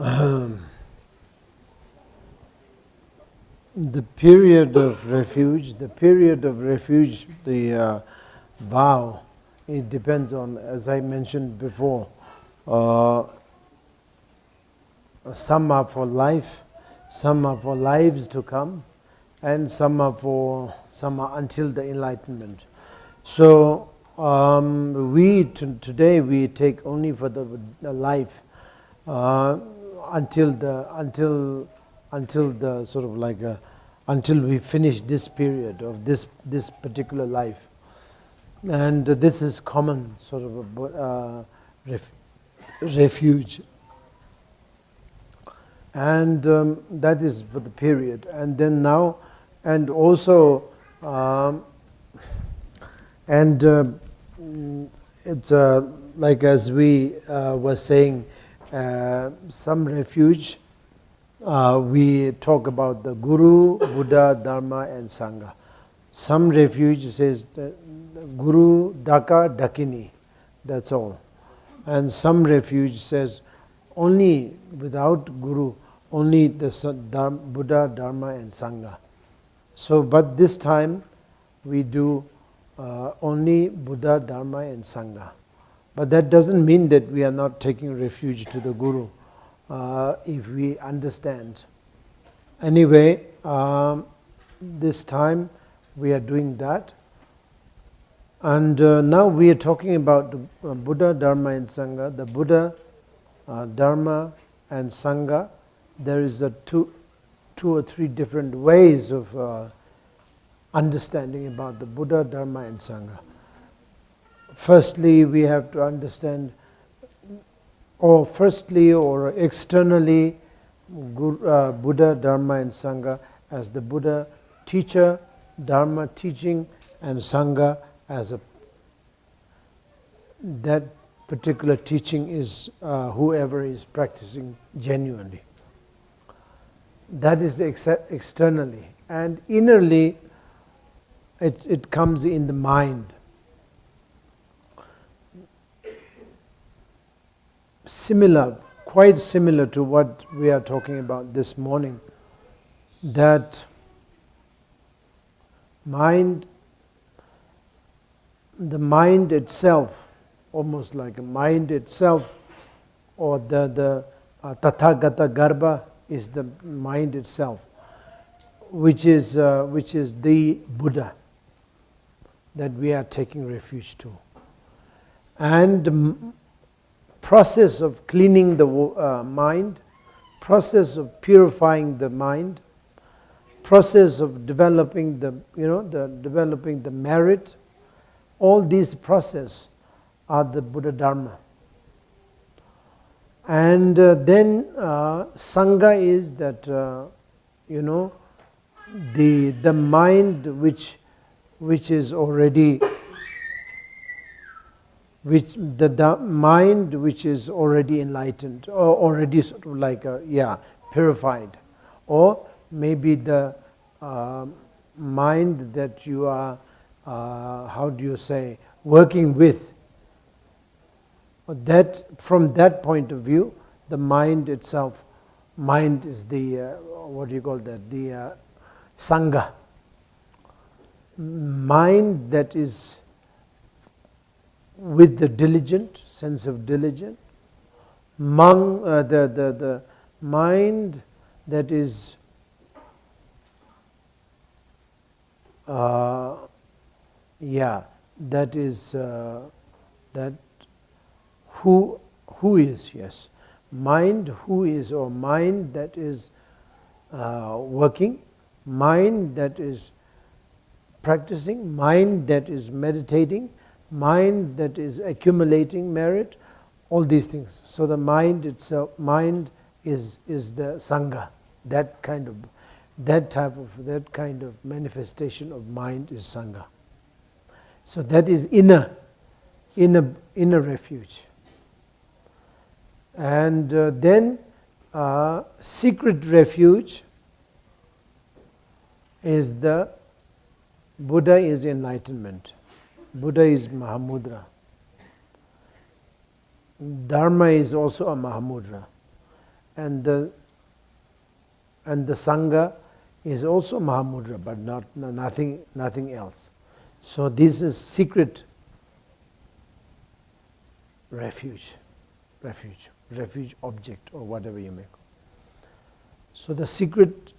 The period of refuge, the vow, it depends on, as I mentioned before, some are for life, some are for lives to come, and some are until the enlightenment. So today we take only for the life until the sort of like until we finish this period of this particular life, and this is common sort of a refuge, and that is for the period. And then now, and also, it's like as we were saying, some refuge. We talk about the Guru, Buddha, Dharma, and Sangha. Some refuge says Guru, Daka, Dakini, that's all. And some refuge says only without Guru, only the Buddha, Dharma, and Sangha. So, but this time we do only Buddha, Dharma, and Sangha. But that doesn't mean that we are not taking refuge to the Guru. If we understand. Anyway, this time we are doing that. And now we are talking about Buddha, Dharma, and Sangha. The Buddha, Dharma, and Sangha, there is two or three different ways of understanding about the Buddha, Dharma, and Sangha. Firstly, we have to understand, or externally, Buddha, Dharma, and Sangha as the Buddha teacher, Dharma teaching, and Sangha as that particular teaching is whoever is practicing genuinely. That is externally. And innerly, it comes in the mind. Quite similar to what we are talking about this morning, that the mind itself, almost like a mind itself, or the Tathagata Garbha is the mind itself, which is the Buddha that we are taking refuge to. And process of cleaning the mind, process of purifying the mind, process of developing developing the merit, all these processes are the Buddha Dharma. And then Sangha is that the mind which is already mind which is already enlightened, or already sort of like purified, or maybe the mind that you are working with. That from that point of view, the mind itself, mind is the the Sangha. Mind that is with the diligent, sense of diligent, the mind that is that who is, yes, mind who is, or mind that is working, mind that is practicing, mind that is meditating, mind that is accumulating merit, all these things. So the mind itself, mind is the Sangha. That kind of manifestation of mind is Sangha. So that is inner refuge. And then secret refuge is the Buddha is enlightenment. Buddha is Mahamudra. Dharma is also a Mahamudra. and the Sangha is also Mahamudra, but nothing else. So this is secret refuge object, or whatever you may call. So the secret,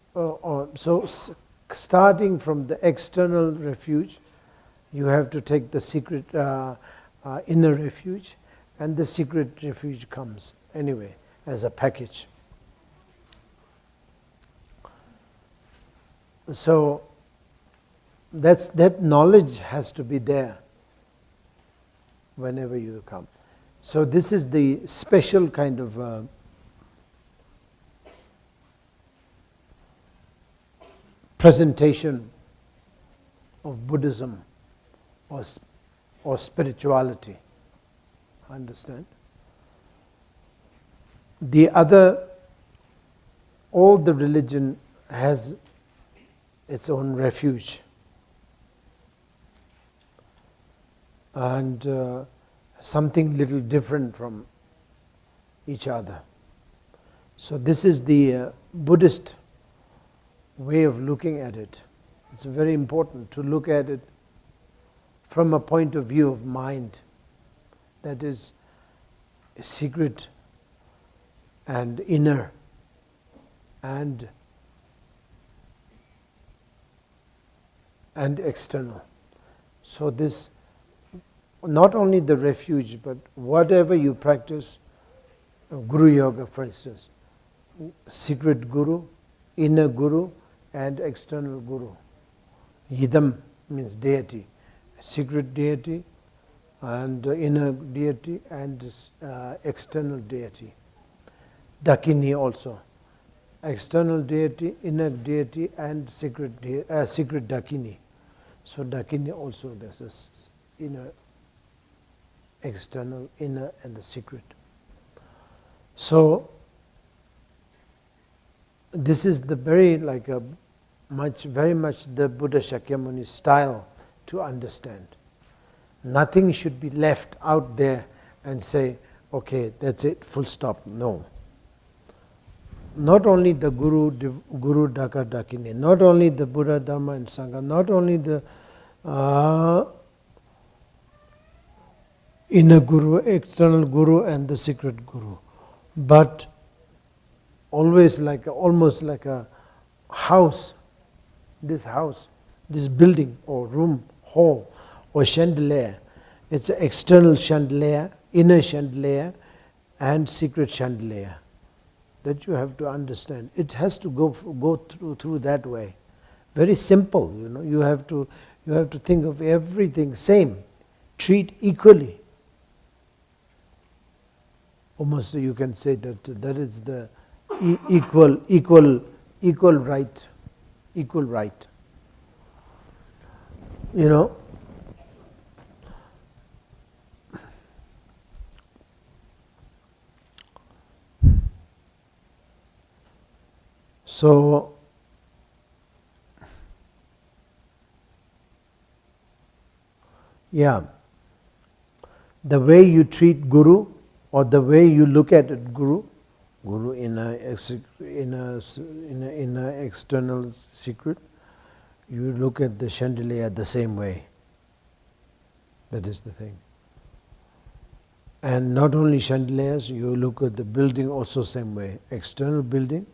starting from the external refuge, you have to take the secret inner refuge, and the secret refuge comes anyway as a package. So that knowledge has to be there whenever you come. So this is the special kind of presentation of Buddhism or spirituality. Understand? All the religion has its own refuge, and something little different from each other. So this is the Buddhist way of looking at it. It's very important to look at it from a point of view of mind, that is secret and inner and external. So this, not only the refuge, but whatever you practice, Guru Yoga for instance, secret Guru, inner Guru and external Guru. Yidam means deity, secret deity and inner deity and external deity. Dakini also, external deity, inner deity and secret Dakini. So Dakini also, this is inner, external, inner and the secret. So this is the very much the Buddha Shakyamuni style to understand. Nothing should be left out there and say, okay, that's it, full stop. No. Not only the Guru Daka Dakini, not only the Buddha, Dharma and Sangha, not only the inner Guru, external Guru and the secret Guru, but always almost like a house, this building or room, hall or chandelier. It's an external chandelier, inner chandelier and secret chandelier. That you have to understand. It has to go through that way. Very simple, You have to think of everything same, treat equally. Almost you can say that is the equal right. So yeah, the way you treat Guru or the way you look at it, Guru in a external secret, you look at the chandelier the same way. That is the thing. And not only chandeliers, you look at the building also same way. External building,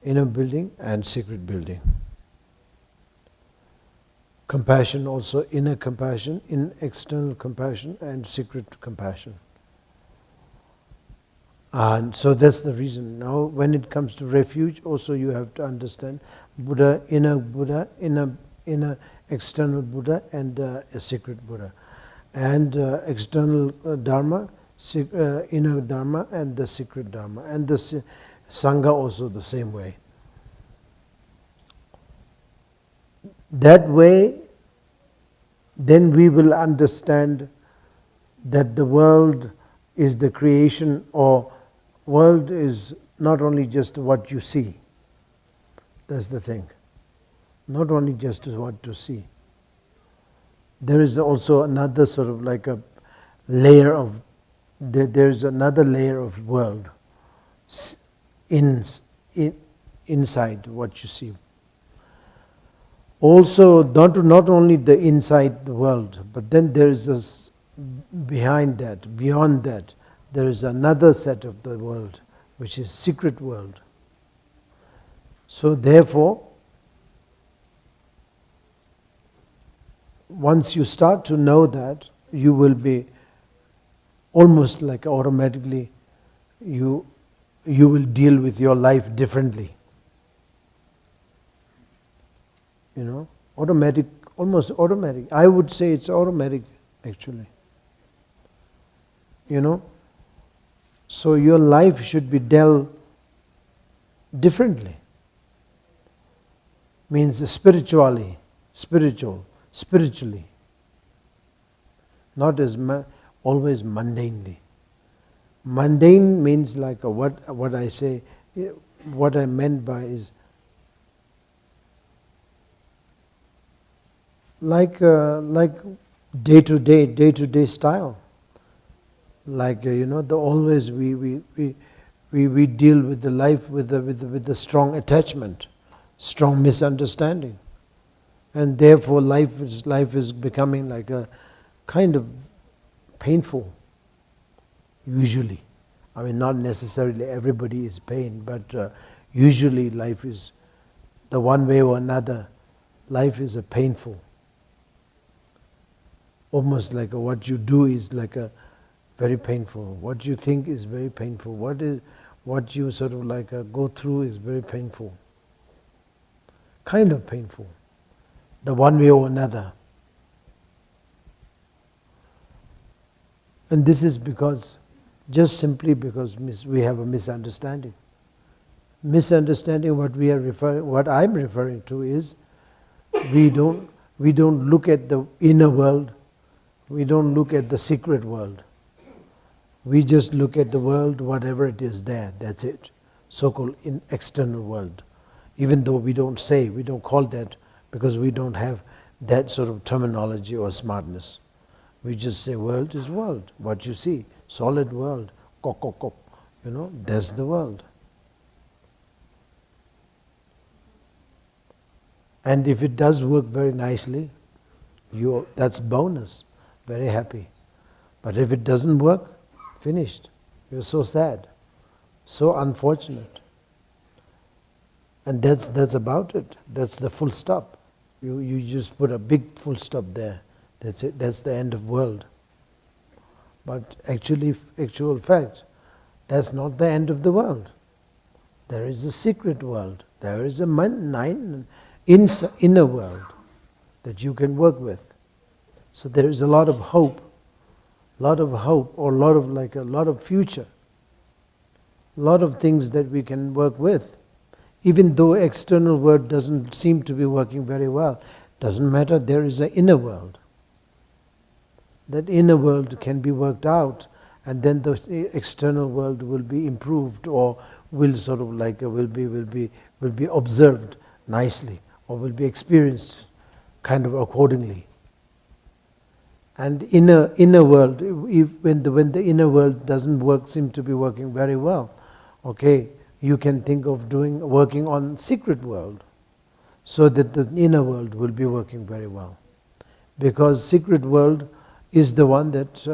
inner building and secret building. Compassion also, inner compassion, in external compassion and secret compassion. And so that's the reason. Now when it comes to refuge, also you have to understand Buddha, inner external Buddha and a secret Buddha. And external Dharma, inner Dharma and the secret Dharma. And the Sangha also the same way. That way, then we will understand that the world is the creation, or world is not only just what you see. That's the thing. Not only just what to see. There is also another sort of like a layer of, there is another layer of world. in, inside what you see. Also, not only the inside the world, but then there is behind that, beyond that, there is another set of the world, which is secret world. So therefore, once you start to know that, you will be almost like automatically, you will deal with your life differently. You know, automatic, almost automatic. I would say it's automatic, actually. You know, so your life should be dealt differently. Means spiritually, spiritually. Not as always mundanely. Mundane means like what I say, what I meant by is like day-to-day style. Like always we deal with the life with the strong attachment, strong misunderstanding, and therefore life is becoming like a kind of painful. Usually, I mean, not necessarily everybody is pain, but usually life is, the one way or another, life is a painful. Almost like what you do is like a very painful. What you think is very painful. What you sort of like go through is very painful. Kind of painful. The one way or another. And this is just simply because we have a misunderstanding. Misunderstanding what I'm referring to is we don't look at the inner world, we don't look at the secret world. We just look at the world, whatever it is there, that's it. So-called external world. Even though we don't call that, because we don't have that sort of terminology or smartness. We just say world is world, what you see. Solid world, kok, kok, kok. That's the world. And if it does work very nicely, that's bonus, very happy. But if it doesn't work, finished. You're so sad, so unfortunate. And that's about it. That's the full stop. You just put a big full stop there. That's it. That's the end of world. But actual fact, that's not the end of the world. There is a secret world. There is a inner world that you can work with. So there is a lot of hope, or a lot of future, a lot of things that we can work with. Even though external world doesn't seem to be working very well, doesn't matter, there is an inner world. That inner world can be worked out, and then the external world will be improved, or will sort of like will be observed nicely, or will be experienced kind of accordingly. And inner world, when the inner world doesn't seem to be working very well, okay, you can think of working on secret world, so that the inner world will be working very well, because secret world is the one that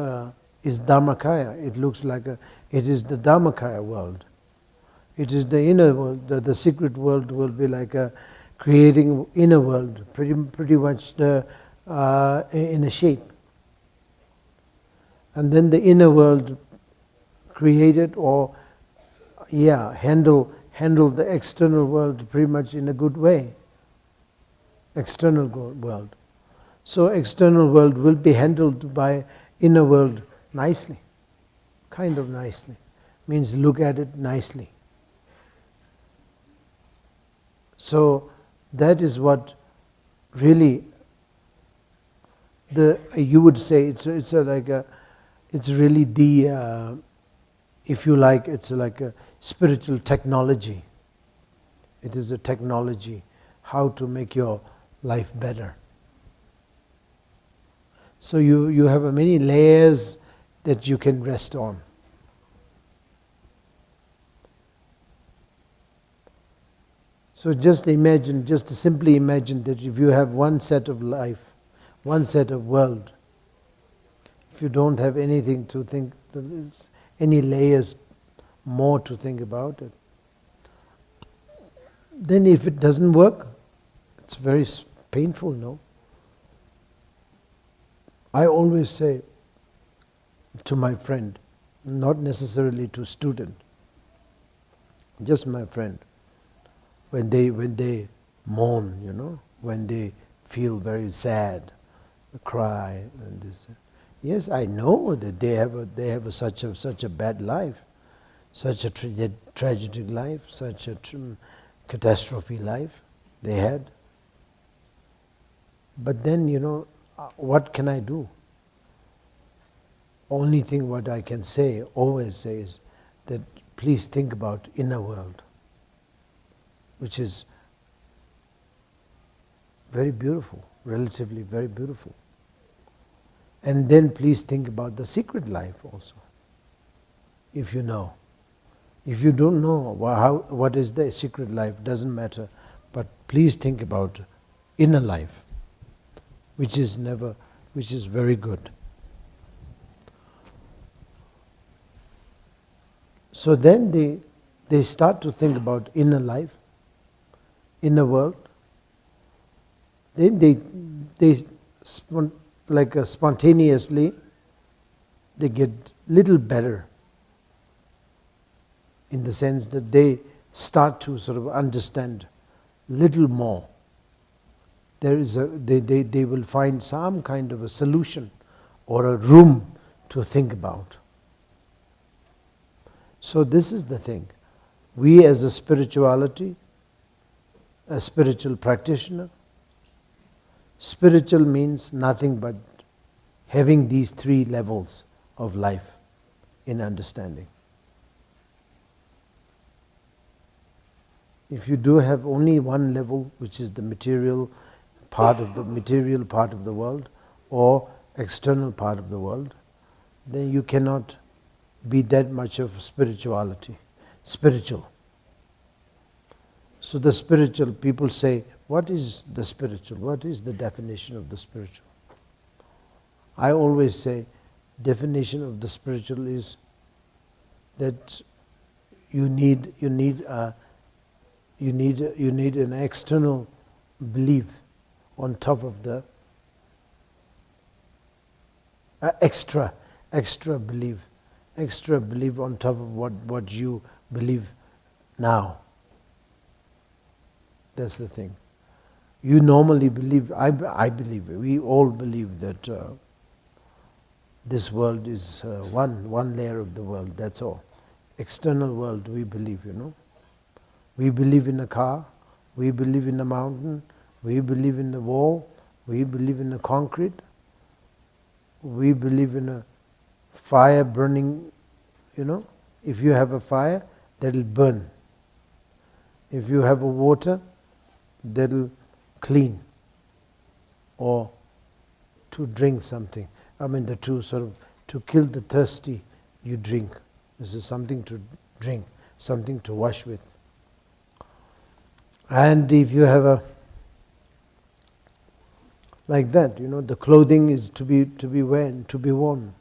is Dharmakaya. It looks like it is the Dharmakaya world. It is the inner world. The secret world will be like creating inner world, pretty much in a shape. And then the inner world created or handle the external world pretty much in a good way. External world. So external world will be handled by inner world nicely, kind of nicely. Means look at it nicely. So that is what really you would say it's really the if you like, it's like a spiritual technology. It is a technology how to make your life better. So you have many layers that you can rest on. So just imagine, just simply imagine that if you have one set of life, one set of world, if you don't have anything to think, any layers more to think about it, then if it doesn't work, it's very painful, no? I always say to my friend, not necessarily to student, just my friend, when they mourn, when they feel very sad, cry and this. Yes, I know that they have such a bad life, such a tragic life, such a catastrophe life they had. But then, what can I do? Only thing what I can say, always say, is that please think about inner world, which is very beautiful, relatively very beautiful. And then please think about the secret life also, if you know. If you don't know what is the secret life, doesn't matter, but please think about inner life, which is very good. So then they start to think about inner life, inner world. Then they spontaneously they get little better, in the sense that they start to sort of understand little more. They will find some kind of a solution or a room to think about. So this is the thing. We as a spirituality, a spiritual practitioner, spiritual means nothing but having these three levels of life in understanding. If you do have only one level, which is the material part of the world or external part of the world, then you cannot be that much of spiritual. So the spiritual, people say, what is the spiritual? What is the definition of the spiritual? I always say, definition of the spiritual is that you need an external belief on top of the extra belief on top of what you believe now. That's the thing. You normally believe, I believe, we all believe that this world is one layer of the world, that's all. External world we believe, We believe in a car, we believe in a mountain, we believe in the wall, we believe in the concrete, we believe in a fire burning, If you have a fire, that'll burn. If you have a water, that'll clean. Or to drink something. To kill the thirsty, you drink. This is something to drink, something to wash with. And if you have like that, the clothing is to be worn,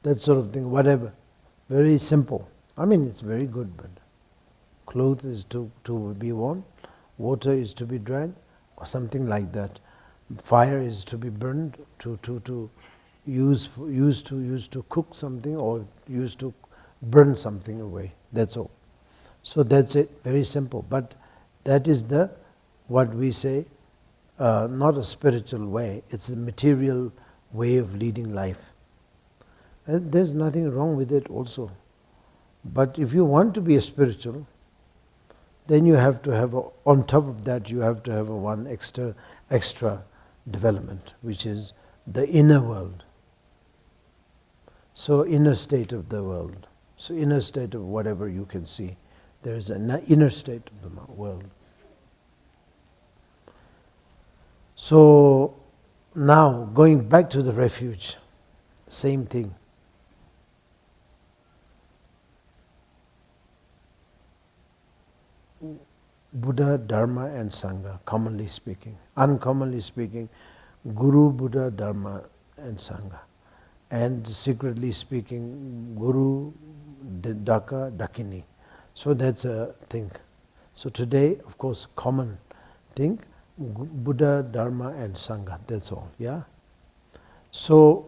that sort of thing, whatever. Very simple. It's very good, but clothes is to be worn, water is to be drank, or something like that. Fire is to be burned, to use to cook something, or use to burn something away. That's all. So that's it. Very simple. But that is what we say, not a spiritual way. It's a material way of leading life. And there's nothing wrong with it also. But if you want to be a spiritual, then you have to have, on top of that, you have to have one extra development, which is the inner world. So inner state of the world. So inner state of whatever you can see. There is an inner state of the world. So now, going back to the refuge, same thing. Buddha, Dharma and Sangha, commonly speaking. Uncommonly speaking, Guru, Buddha, Dharma and Sangha. And secretly speaking, Guru, Daka, Dakini. So that's a thing. So today, of course, common thing, Buddha, Dharma and Sangha, that's all, yeah? So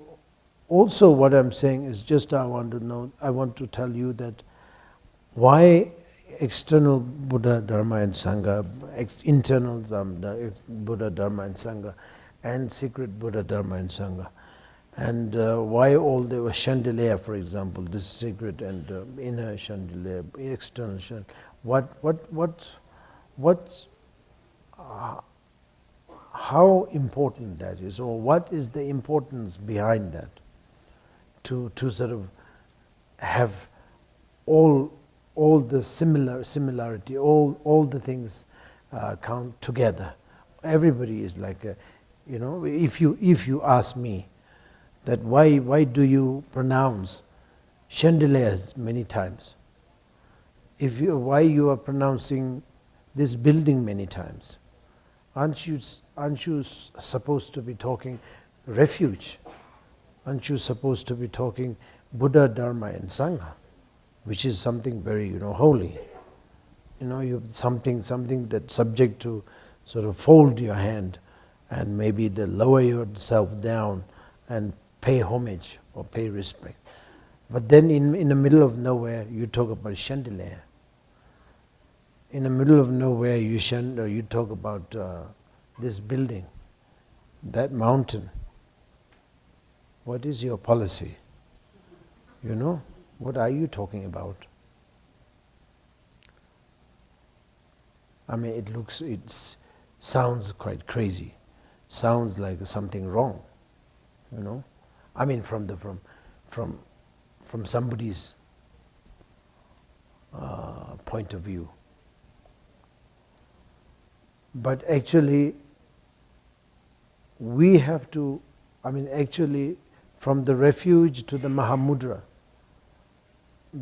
also what I'm saying is just I want to tell you that why external Buddha, Dharma and Sangha, internal Buddha, Dharma and Sangha, and secret Buddha, Dharma and Sangha. And why all the chandelier, for example, this secret and inner chandelier, external chandelier. How important that is, or what is the importance behind that? To sort of have all the similarity, all the things count together. Everybody is like a, if you ask me that why do you pronounce chandeliers many times? Why you are pronouncing this building many times? Aren't you supposed to be talking refuge? Aren't you supposed to be talking Buddha, Dharma and Sangha, which is something very holy? You something that's subject to sort of fold your hand and maybe lower yourself down and pay homage or pay respect. But then in the middle of nowhere you talk about chandelier. In the middle of nowhere you talk about this building, that mountain. What is your policy? What are you talking about? I mean, it sounds quite crazy. Sounds like something wrong, I mean, from somebody's point of view. But actually, we have to, from the refuge to the Mahamudra,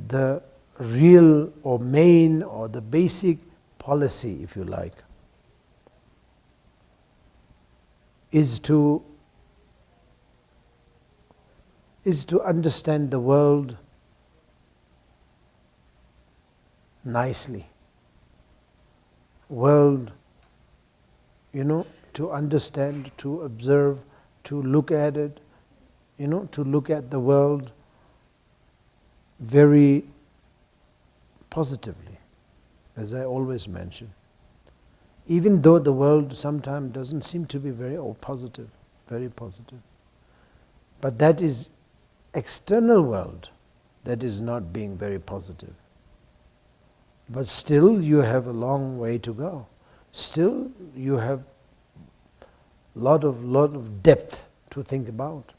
the real or main or the basic policy, if you like, is to understand the world nicely. World, to understand, to observe, to look at it, to look at the world very positively, as I always mention. Even though the world sometimes doesn't seem to be very positive, very positive. But that is external world that is not being very positive. But still you have a long way to go. Still you have lot of depth to think about.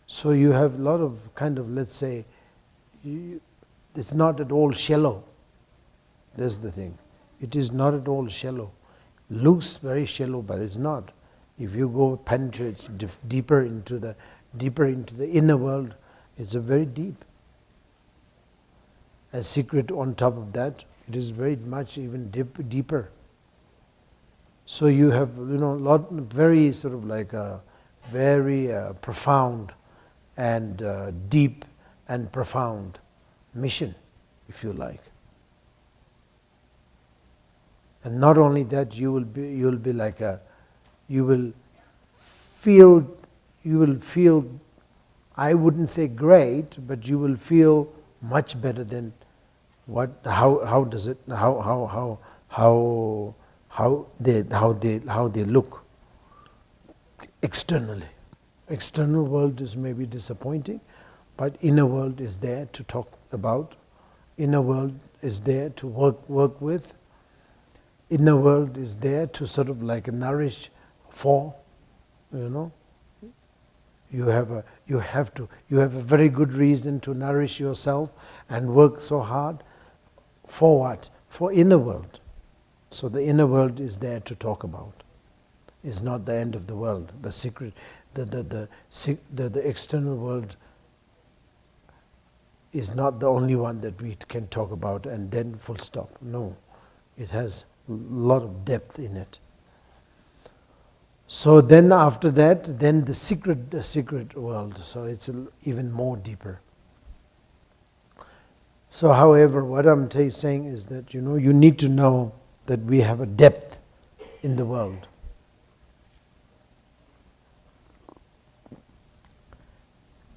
So you have a lot of let's say, it's not at all shallow. That's the thing. It is not at all shallow. Looks very shallow, but it's not. If you go penetrate deeper into the inner world, it's a very deep. A secret on top of that, it is very much even deeper. So you have very sort of like a very profound and deep and profound mission, if you like. And not only that, you will be like you will feel, I wouldn't say great, but you will feel much better than how they look externally. External world is maybe disappointing, but inner world is there to talk about. Inner world is there to work with. Inner world is there to sort of like nourish for, You have a very good reason to nourish yourself and work so hard. For what? For inner world. So the inner world is there to talk about. It's not the end of the world. The secret, the external world is not the only one that we can talk about and then full stop. No, it has a lot of depth in it. So then after that, then the secret world, so it's even more deeper. So however, what I'm saying is that, you need to know that we have a depth in the world.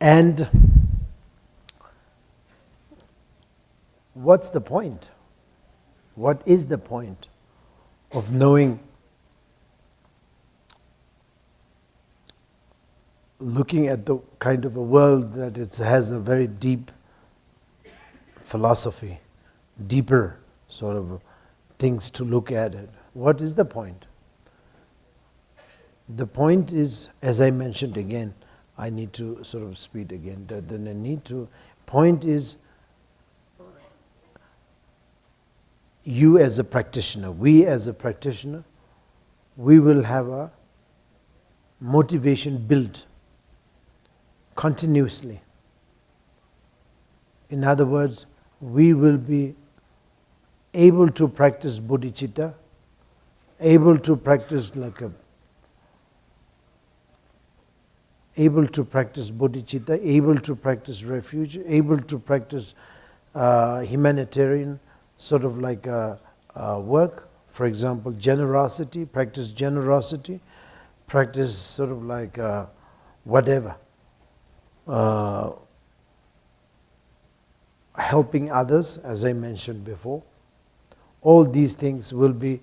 And what's the point? What is the point of knowing, looking at the kind of a world that it has a very deep philosophy, deeper sort of things to look at it? What is the point? The point is, as I mentioned again, I need to sort of speed again. Point is, you as a practitioner, we as a practitioner, we will have a motivation built continuously. In other words, we will be able to practice bodhicitta, able to practice able to practice bodhicitta, able to practice refuge, able to practice humanitarian sort of work. For example, generosity, practice sort of whatever. Helping others, as I mentioned before. All these things will be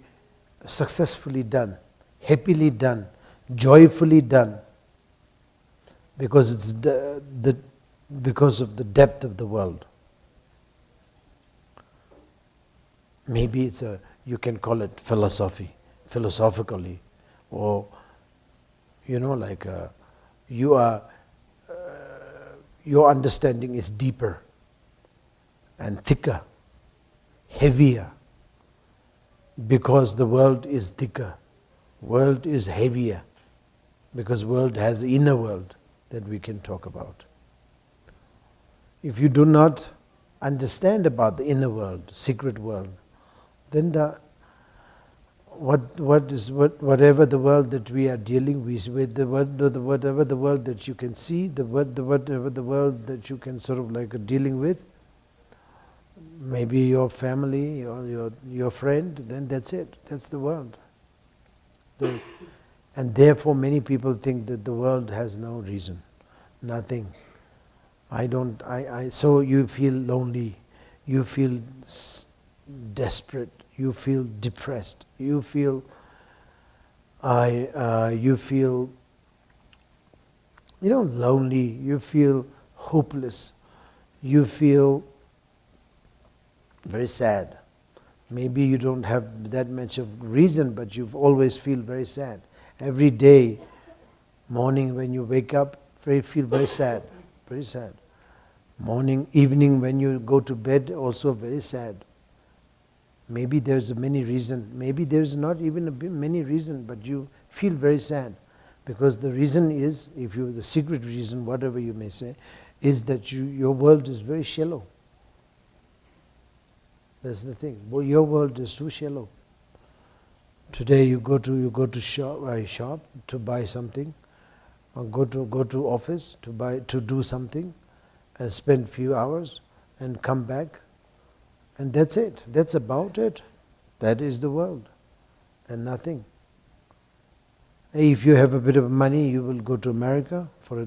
successfully done, happily done, joyfully done, because it's because of the depth of the world. Maybe you can call it philosophically, or your understanding is deeper and thicker, heavier, because the world is thicker, world is heavier, because world has inner world that we can talk about. If you do not understand about the inner world, secret world, then whatever the world that we are dealing with, whatever the world that you can see, whatever the world that you can sort of dealing with, maybe your family or your friend, then that's it. That's the world. And therefore many people think that the world has no reason, nothing. So you feel lonely, you feel desperate, you feel depressed, you feel lonely, you feel hopeless, you feel very sad. Maybe you don't have that much of reason, but you always feel very sad. Every day, morning when you wake up, feel very sad, very sad. Morning, evening when you go to bed, also very sad. Maybe there's many reasons, maybe there's not even many reasons, but you feel very sad. Because the reason is, the secret reason, whatever you may say, is that your world is very shallow. That's the thing. Your world is too shallow. Today you go to shop to buy something, or go to office to do something, and spend few hours and come back, and that's it. That's about it. That is the world, and nothing. If you have a bit of money, you will go to America for a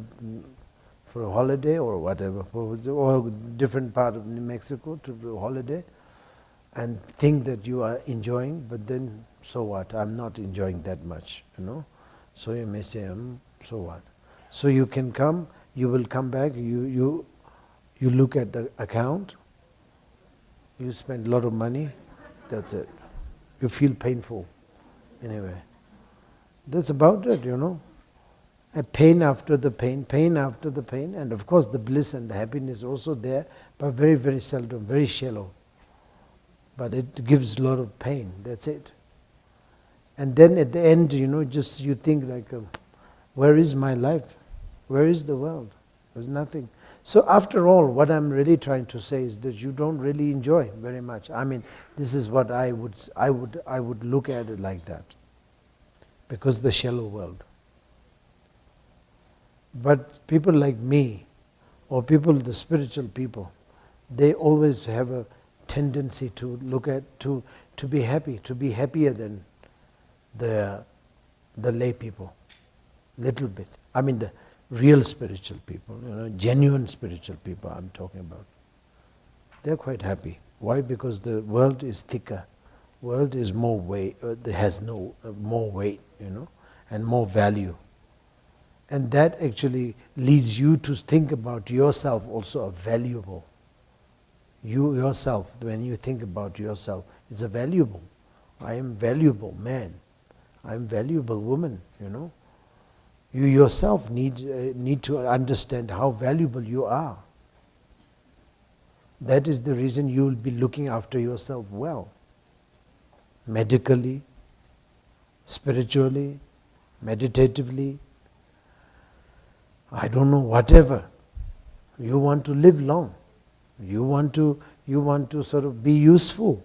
holiday or whatever, or different part of New Mexico to do a holiday, and think that you are enjoying, but then so what? I'm not enjoying that much, So you may say, so what? So you can come, you will come back, you look at the account, you spend a lot of money, that's it. You feel painful, anyway. That's about it, A pain after the pain after the pain, and of course the bliss and the happiness also there, but very, very seldom, very shallow. But it gives a lot of pain, that's it. And then at the end, you think where is my life? Where is the world? There's nothing. So after all, what I'm really trying to say is that you don't really enjoy very much. I mean, this is what I would look at it like that, because the shallow world. But people like me, or people, the spiritual people, they always have a tendency to look at, to be happy, to be happier than the lay people, little bit. I mean the real spiritual people, genuine spiritual people I'm talking about. They're quite happy. Why? Because the world is thicker, world is more weight, has no more weight, and more value. And that actually leads you to think about yourself also as valuable. You yourself, when you think about yourself, it's a valuable. I am valuable man. I am valuable woman, You yourself need to understand how valuable you are. That is the reason you will be looking after yourself well. Medically, spiritually, meditatively, I don't know, whatever. You want to live long. You want to sort of be useful.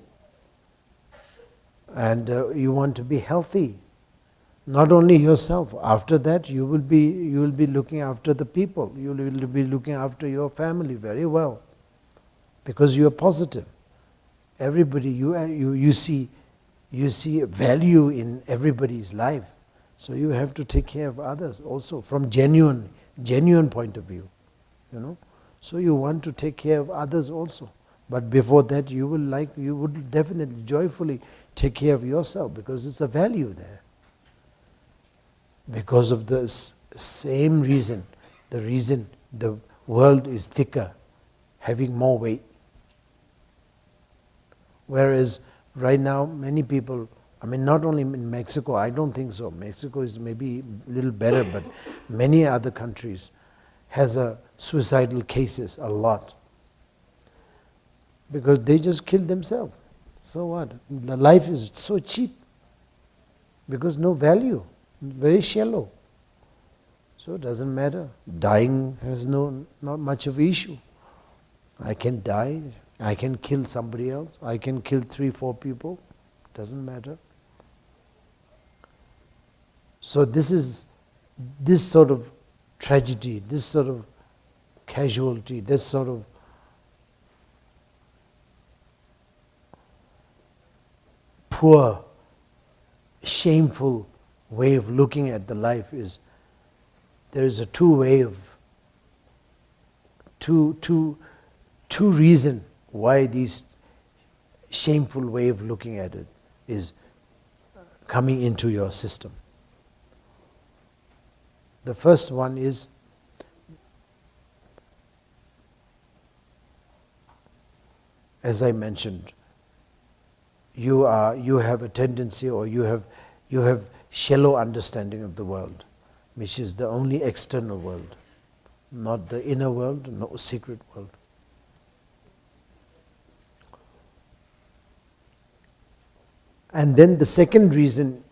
And you want to be healthy. Not only yourself, after that you will be looking after the people. You will be looking after your family very well. Because you are positive. Everybody, you see value in everybody's life. So you have to take care of others also from genuine point of view. So you want to take care of others also. But before that you would definitely joyfully take care of yourself, because it's a value there. Because of the same reason, the world is thicker, having more weight. Whereas right now many people, I mean not only in Mexico, I don't think so, Mexico is maybe a little better, but many other countries has suicidal cases a lot. Because they just kill themselves. So what? The life is so cheap. Because no value. Very shallow. So it doesn't matter. Dying has not much of an issue. I can die, I can kill somebody else, I can kill 3-4 people, doesn't matter. So this sort of tragedy, this sort of casualty, this sort of poor, shameful way of looking at the life is, there is a two reason why this shameful way of looking at it is coming into your system. The first one is as I mentioned, you have a tendency, or you have shallow understanding of the world, which is the only external world, not the inner world, no secret world. And then the second reason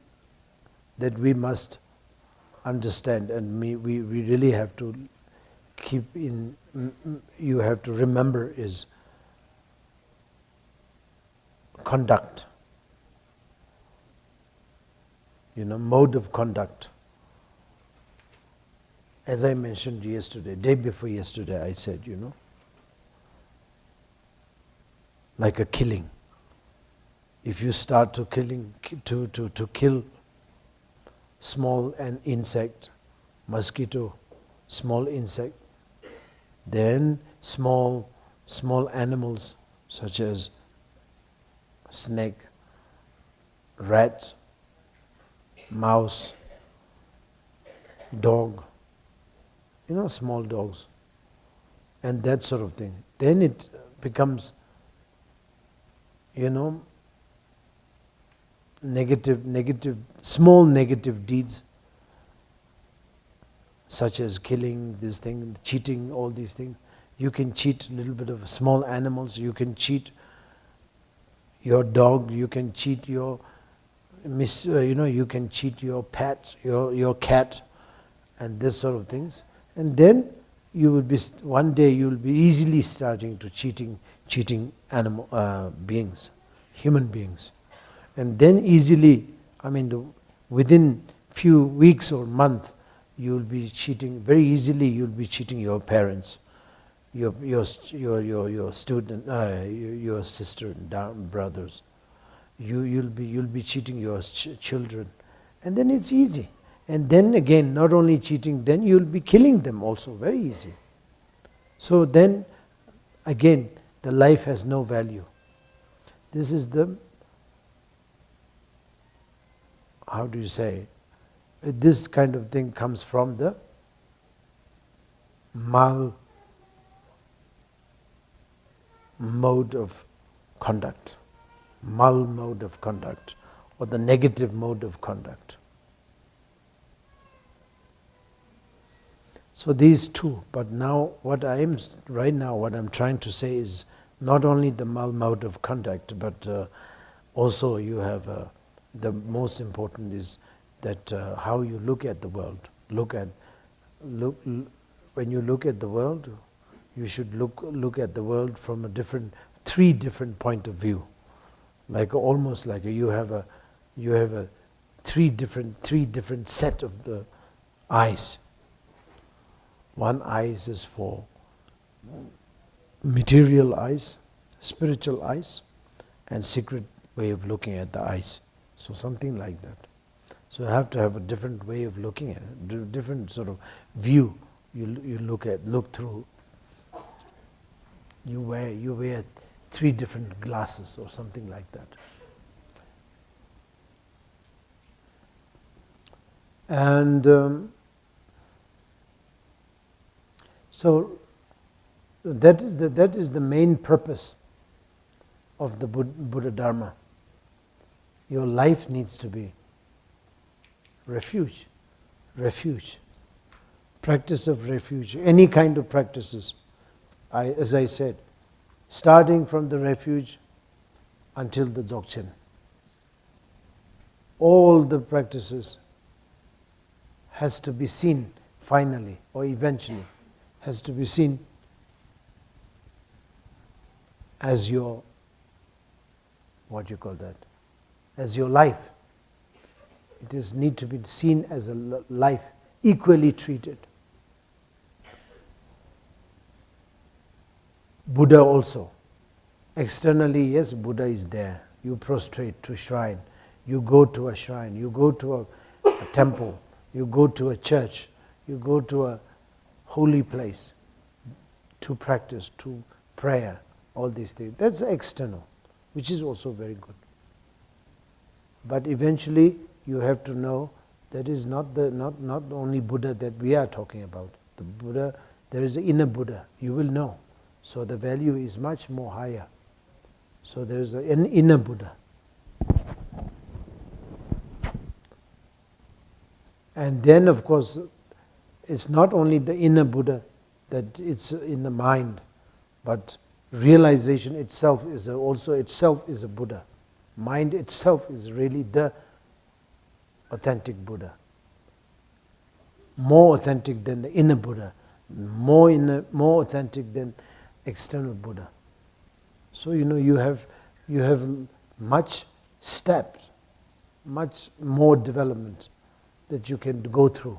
that we must understand, and we really have to keep in, you have to remember, is conduct. Mode of conduct. As I mentioned yesterday, day before yesterday, I said, like a killing. If you start to kill small an insect, mosquito, small insect, then small animals such as snake, rat, mouse, dog, small dogs, and that sort of thing. Then it becomes, small negative deeds, such as killing, this thing, cheating, all these things. You can cheat a little bit of small animals, you can cheat your dog, you can cheat your you can cheat your pet, your cat, and this sort of things. And then you will be, one day you will be easily starting to cheating animal beings, human beings. And then easily, within few weeks or month, you will be cheating, very easily you will be cheating your parents, your student, your sister and brothers. You'll be cheating your children. And then it's easy. And then again, not only cheating, then you'll be killing them also, very easy. So then, again, the life has no value. This is the, how do you say, this kind of thing comes from the mal mode of conduct, mal mode of conduct, or the negative mode of conduct. So these two, but now what I'm trying to say is not only the mal mode of conduct, but also you have the most important is that how you look at the world. When you look at the world, you should look at the world from three different point of view, like almost like you have a three different set of the eyes. One eyes is for material eyes, spiritual eyes, and secret way of looking at the eyes. So something like that. So you have to have a different way of looking at it, different sort of view you look through. You wear three different glasses or something like that. And so that is the main purpose of the Buddha Dharma. Your life needs to be refuge, practice of refuge, any kind of practices. As I said, starting from the refuge until the Dzogchen. All the practices has to be seen finally or eventually, has to be seen as your, as your life. It is need to be seen as a life, equally treated. Buddha also. Externally, yes, Buddha is there. You prostrate to shrine. You go to a shrine. You go to a temple. You go to a church. You go to a holy place to practice, to prayer, all these things. That's external, which is also very good. But eventually, you have to know that is not only Buddha that we are talking about. The Buddha, there is an inner Buddha. You will know. So the value is much more higher. So there is an inner Buddha. And then, of course, it's not only the inner Buddha that it's in the mind, but realization itself is a Buddha. Mind itself is really the authentic Buddha. More authentic than the inner Buddha. More authentic than external Buddha. So you have much steps, much more development that you can go through.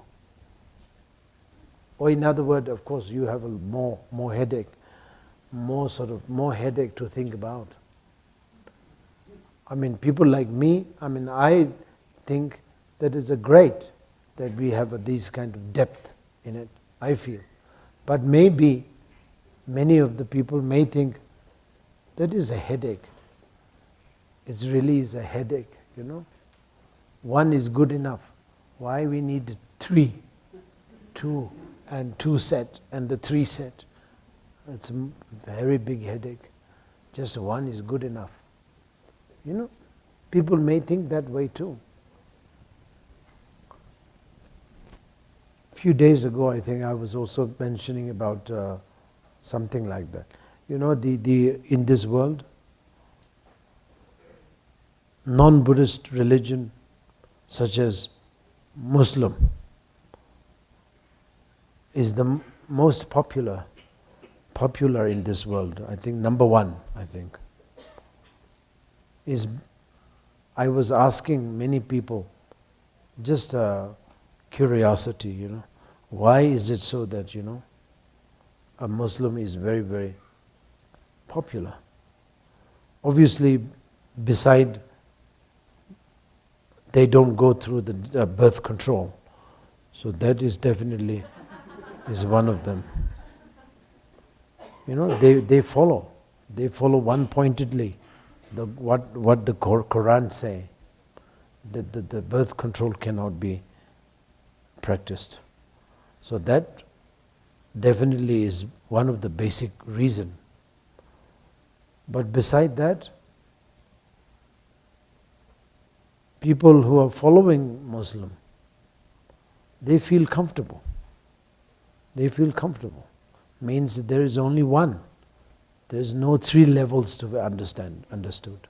Or in other words, of course, you have a more headache, more headache to think about. People like me, I think that is a great that we have this kind of depth in it, I feel. But maybe many of the people may think that is a headache. It really is a headache, One is good enough. Why we need three? Two and two set and the three set. It's a very big headache. Just one is good enough. People may think that way too. A few days ago, I think I was also mentioning about something like that. In this world, non-Buddhist religion such as Muslim is most popular in this world, I think number one, I think, is, I was asking many people, just curiosity, why is it so that, a Muslim is very, very popular? Obviously, beside, they don't go through the birth control. So that is definitely is one of them. They follow one-pointedly what the Quran say, that the birth control cannot be practiced. So that definitely is one of the basic reason. But beside that, people who are following Muslim, they feel comfortable. They feel comfortable. Means there is only one. There is no three levels to be understood.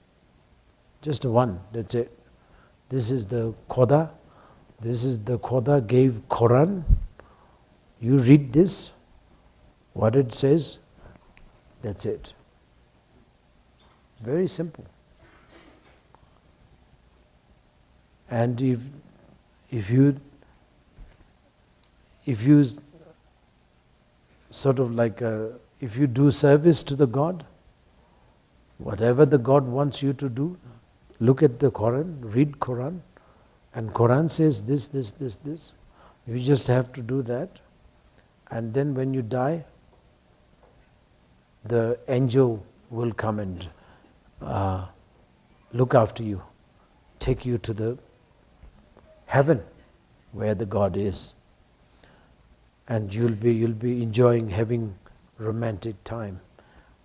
Just one, that's it. This is the Khoda. This is the Khoda gave Quran. You read this, what it says, that's it. Very simple. And if you sort of like if you do service to the God, whatever the God wants you to do, look at the Quran, read Quran, and Quran says this, this, this, this. You just have to do that, and then when you die, the angel will come and look after you, take you to the heaven where the God is, and you'll be enjoying having romantic time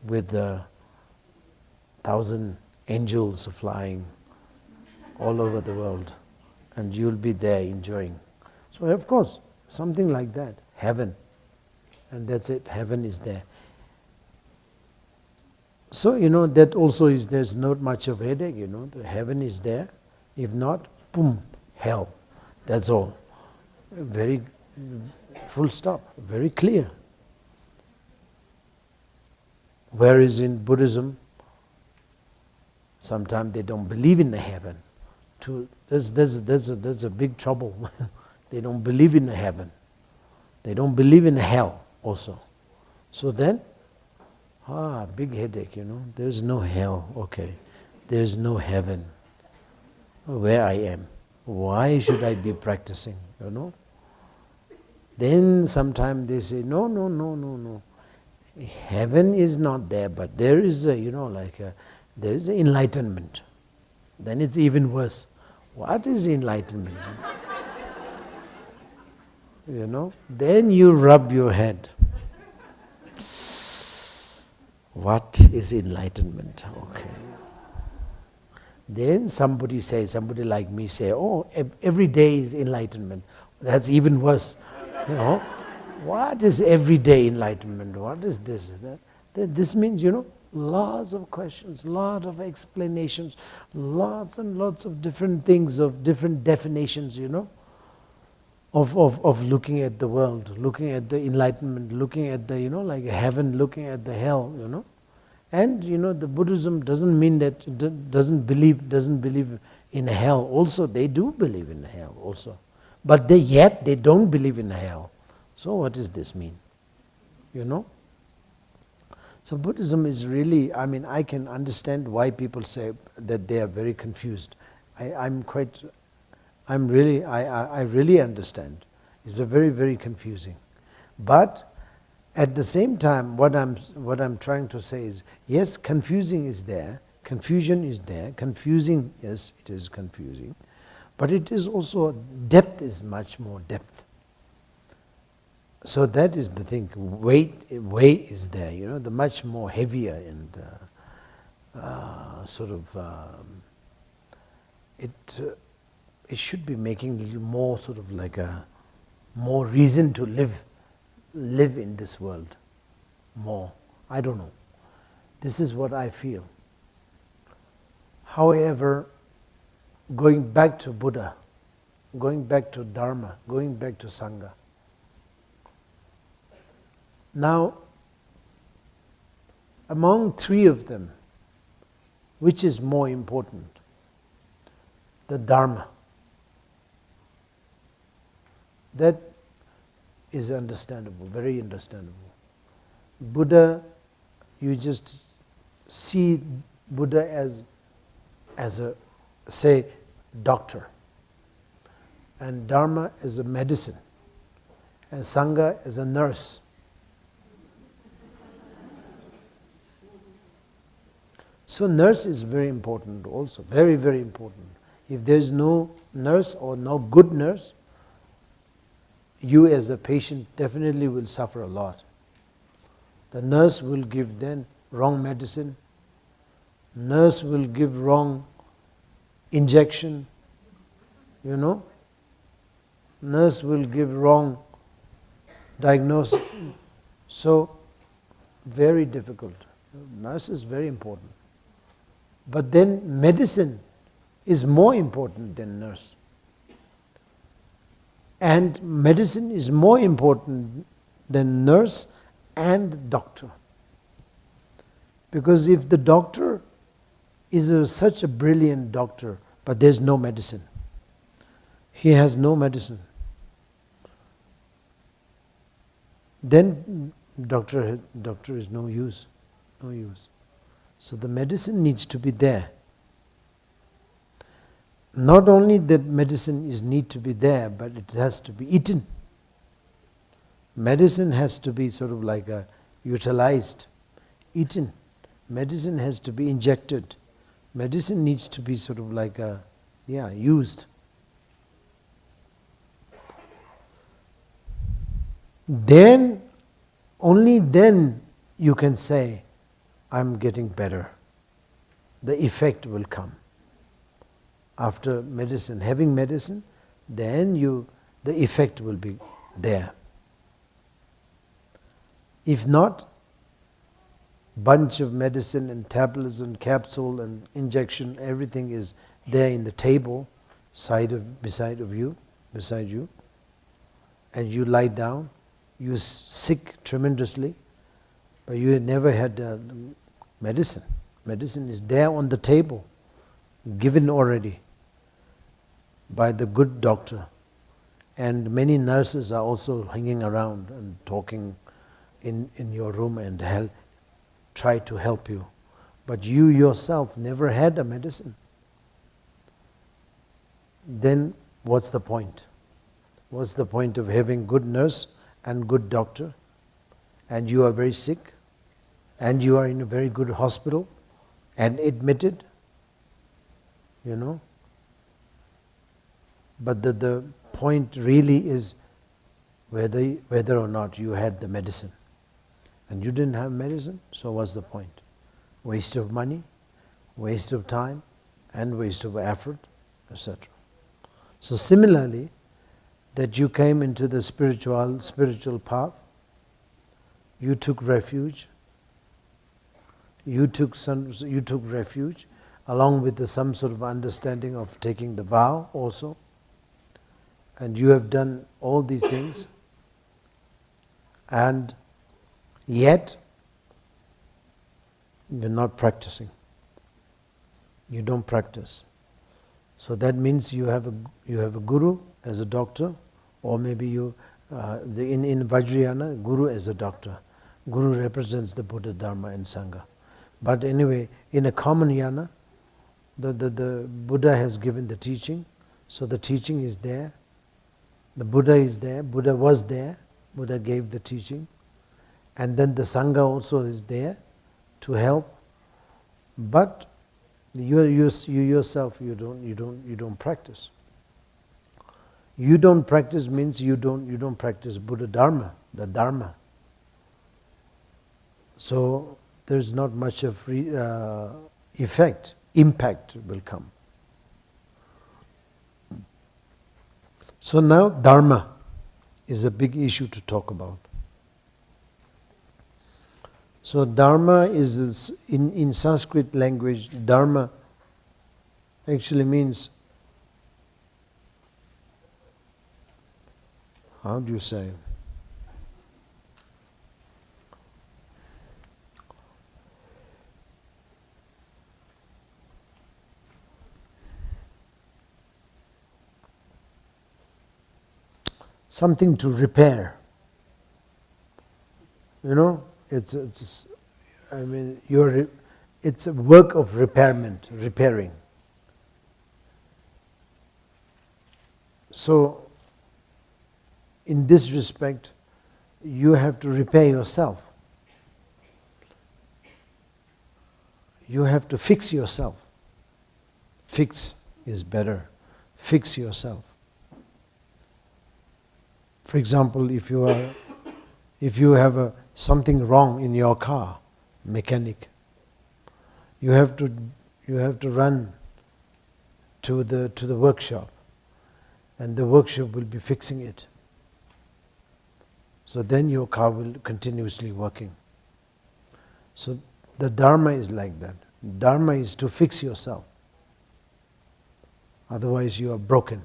with 1,000 angels flying all over the world, and you'll be there enjoying. So of course, something like that, heaven, and that's it, heaven is there. So that also is, there's not much of headache, the heaven is there. If not, boom, hell. That's all. Very full stop, very clear. Whereas in Buddhism, sometimes they don't believe in the heaven. There's a big trouble. They don't believe in the heaven. They don't believe in hell also. So then, big headache, There's no hell, okay. There's no heaven. Where I am. Why should I be practicing, Then sometimes they say, no. Heaven is not there, but there is there is enlightenment. Then it's even worse. What is enlightenment? Then you rub your head. What is enlightenment? Okay. Then somebody like me say, every day is enlightenment. That's even worse. What is everyday enlightenment? What is this? This means, lots of questions, lots of explanations, lots and lots of different things, of different definitions, of looking at the world, looking at the enlightenment, looking at the, like heaven, looking at the hell, And, the Buddhism doesn't mean that, doesn't believe in hell. Also, they do believe in hell also. But yet they don't believe in hell. So what does this mean? So Buddhism is really, I can understand why people say that they are very confused. I really understand. It's a very, very confusing. But at the same time, what I'm trying to say is, yes, confusion is there, confusing, yes, it is confusing, but it is also, depth is much more depth. So that is the thing, weight is there, the much more heavier and it should be making a little more sort of like a more reason to live in this world more. I don't know. This is what I feel. However, going back to Buddha, going back to Dharma, going back to Sangha, Now, among three of them, which is more important? The Dharma. That is understandable, very understandable. Buddha, you just see Buddha as a, say, doctor, and Dharma as a medicine, and Sangha as a nurse. So nurse is very important also, very, very important. If there is no nurse or no good nurse, you as a patient definitely will suffer a lot. The nurse will give then wrong medicine, nurse will give wrong injection, nurse will give wrong diagnosis. So, very difficult. Nurse is very important. But then medicine is more important than nurse. And medicine is more important than nurse and doctor. Because if the doctor is such a brilliant doctor, but there's no medicine, he has no medicine, then doctor is no use. So the medicine needs to be there. Not only that medicine need to be there, but it has to be eaten. Medicine has to be sort of like utilized, eaten. Medicine has to be injected. Medicine needs to be sort of like used. Then, only then you can say, I'm getting better. The effect will come. After medicine, having medicine, then the effect will be there. If not, bunch of medicine and tablets and capsule and injection, everything is there in the table, beside you, and you lie down, you're sick tremendously, but you never had medicine. Medicine is there on the table, given already by the good doctor. And many nurses are also hanging around and talking in your room and try to help you. But you yourself never had a medicine. Then what's the point? What's the point of having good nurse and good doctor, and you are very sick, and you are in a very good hospital and admitted, But the point really is whether or not you had the medicine. And you didn't have medicine, so what's the point? Waste of money, waste of time, and waste of effort, etc. So similarly, that you came into the spiritual path, you took refuge. You took refuge along with some sort of understanding of taking the vow also. And you have done all these things, and yet you're not practicing. You don't practice. So that means you have a guru as a doctor, or maybe in Vajrayana, guru as a doctor. Guru represents the Buddha, Dharma and Sangha. But anyway, in a common yana, the Buddha has given the teaching, so the teaching is there. The Buddha is there, Buddha was there, Buddha gave the teaching, and then the Sangha also is there to help. But you yourself, you don't practice. You don't practice means you don't practice Buddha Dharma, the Dharma. So there's not much of impact will come. So now Dharma is a big issue to talk about. So Dharma is, in Sanskrit language, Dharma actually means, how do you say? something to repair. You know, it's a work of repairing. So, in this respect, you have to repair yourself. You have to fix yourself. Fix is better. Fix yourself. For example, if you have something wrong in your car, mechanic, you have to run to the workshop, and the workshop will be fixing it. So then your car will continuously working. So the Dharma is like that. Dharma is to fix yourself. Otherwise you are broken.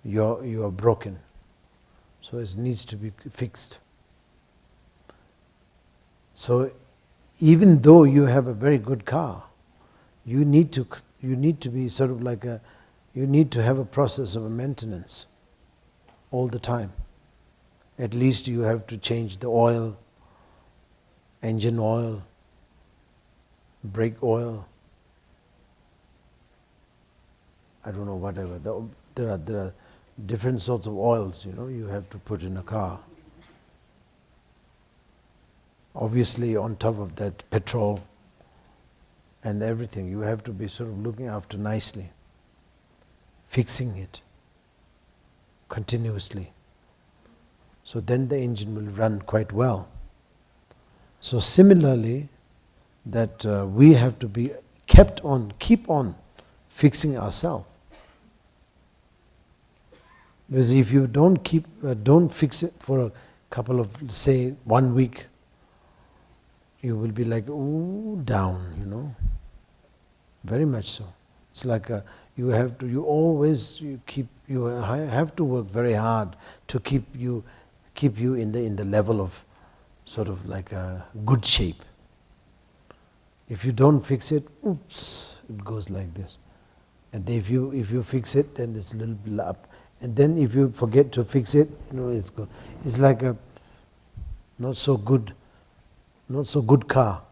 You are broken. So it needs to be fixed. So even though you have a very good car, you need to be sort of like you need to have a process of maintenance all the time. At least you have to change the oil, engine oil, brake oil, I don't know, whatever. There are different sorts of oils, you have to put in a car. Obviously on top of that, petrol and everything, you have to be sort of looking after nicely, fixing it continuously. So then the engine will run quite well. So similarly, that we have to be keep on fixing ourselves. Because if you don't fix it for a couple of, say, 1 week, you will be like, ooh, down, very much so. It's like you have to work very hard to keep you in the level of sort of like a good shape. If you don't fix it, oops, it goes like this. And if you fix it, then it's a little bit up. And then if you forget to fix it, it's like a not so good car.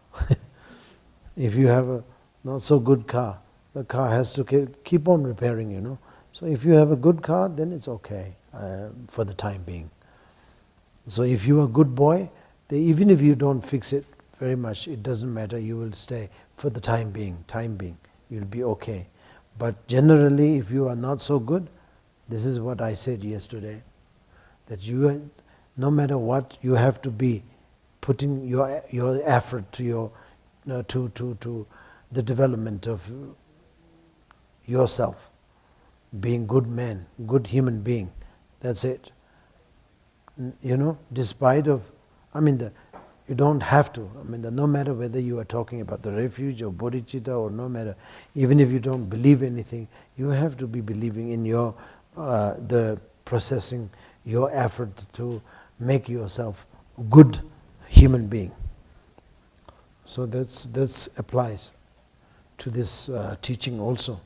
If you have a not so good car, the car has to keep on repairing, So if you have a good car, then it's okay for the time being. So if you are a good boy, even if you don't fix it very much, it doesn't matter, you will stay for the time being, you'll be okay. But generally, if you are not so good, this is what I said yesterday, that no matter what, you have to be putting your effort to the development of yourself, being good man, good human being. That's it. Despite of, you don't have to. No matter whether you are talking about the refuge or bodhicitta or no matter, even if you don't believe anything, you have to be believing in your the processing, your effort to make yourself a good human being. So that's applies to this teaching also.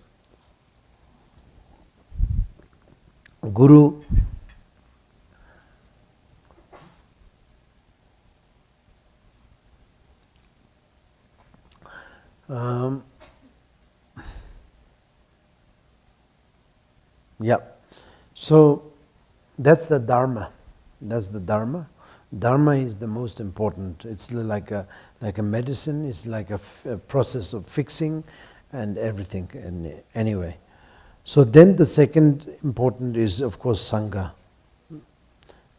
Guru so that's the Dharma. Dharma is the most important. It's like a medicine. It's like a process of fixing and everything. And anyway, so then the second important is, of course, Sangha.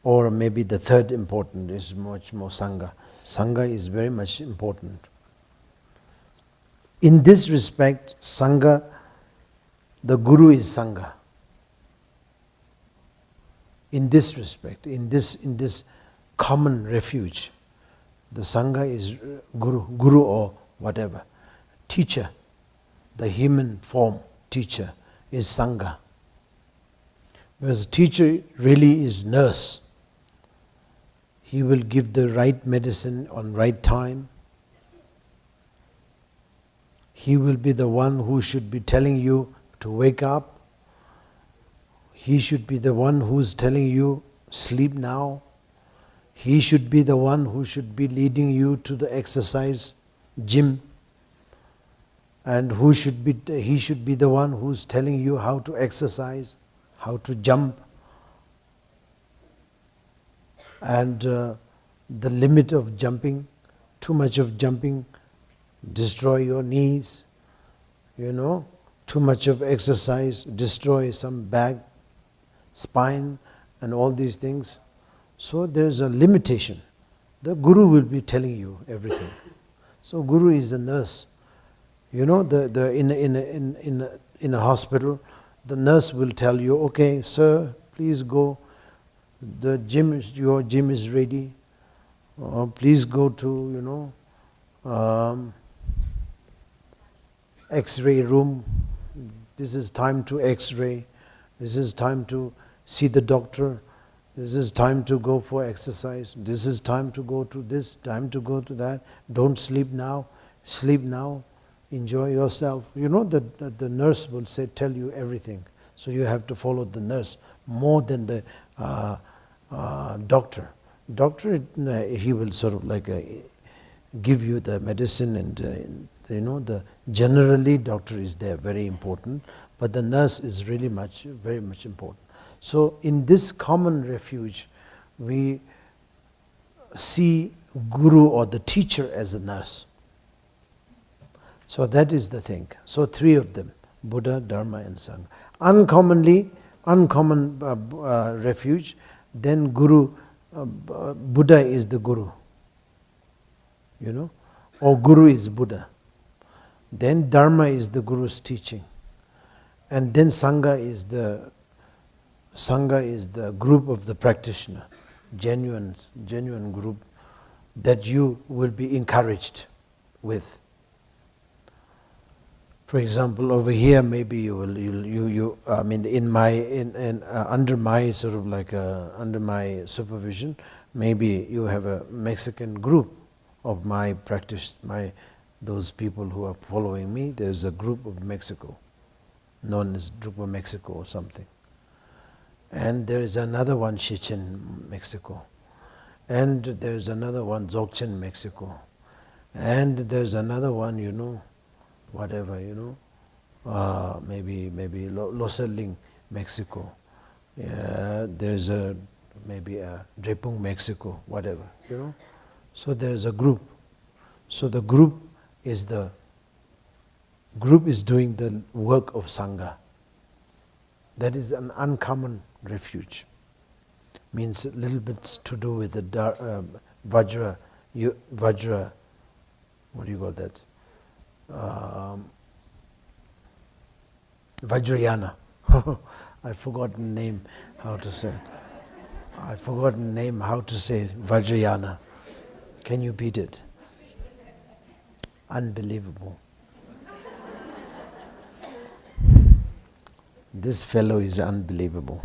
Or maybe the third important is much more Sangha. Sangha is very much important. In this respect, Sangha, the Guru is Sangha. In this respect, in this common refuge, the Sangha is Guru or whatever. Teacher, the human form teacher is Sangha. Because teacher really is nurse. He will give the right medicine on right time. He will be the one who should be telling you to wake up. He should be the one who's telling you, sleep now. He should be the one who should be leading you to the exercise gym. And he should be the one who's telling you how to exercise, how to jump. And the limit of jumping, too much of jumping, destroy your knees, too much of exercise, destroy some back, spine, and all these things. So there's a limitation. The Guru will be telling you everything. So Guru is the nurse. In a hospital, the nurse will tell you, okay, sir, please go. Your gym is ready. Please go to, X-ray room. This is time to X-ray. This is time to see the doctor. This is time to go for exercise. This is time to go to this, time to go to that. Don't sleep now. Sleep now. Enjoy yourself. The nurse will tell you everything. So you have to follow the nurse more than the doctor. Doctor, he will sort of like give you the medicine, and the generally doctor is there, very important, but the nurse is really very much important. So in this common refuge, we see Guru or the teacher as a nurse. So that is the thing. So three of them, Buddha, Dharma and Sangha. Uncommon refuge, then Guru, Buddha is the Guru, or Guru is Buddha. Then Dharma is the Guru's teaching. And then Sangha is the group of the practitioner, genuine group that you will be encouraged with. For example, over here, maybe you will, under my sort of like under my supervision, maybe you have a Mexican group of my practice, those people who are following me. There's a group of Mexico, known as Drukpa Mexico or something. And there is another one, Shichen, Mexico. And there's another one, Dzogchen, Mexico. And there's another one, whatever, maybe Loseling, Mexico. There's maybe a Drepung, Mexico, whatever, So there's a group. So the group is doing the work of Sangha. That is an uncommon refuge. Means a little bit to do with the Vajra, what do you call that? Vajrayana. I've forgotten the name, how to say. Vajrayana. Can you beat it? Unbelievable. This fellow is unbelievable.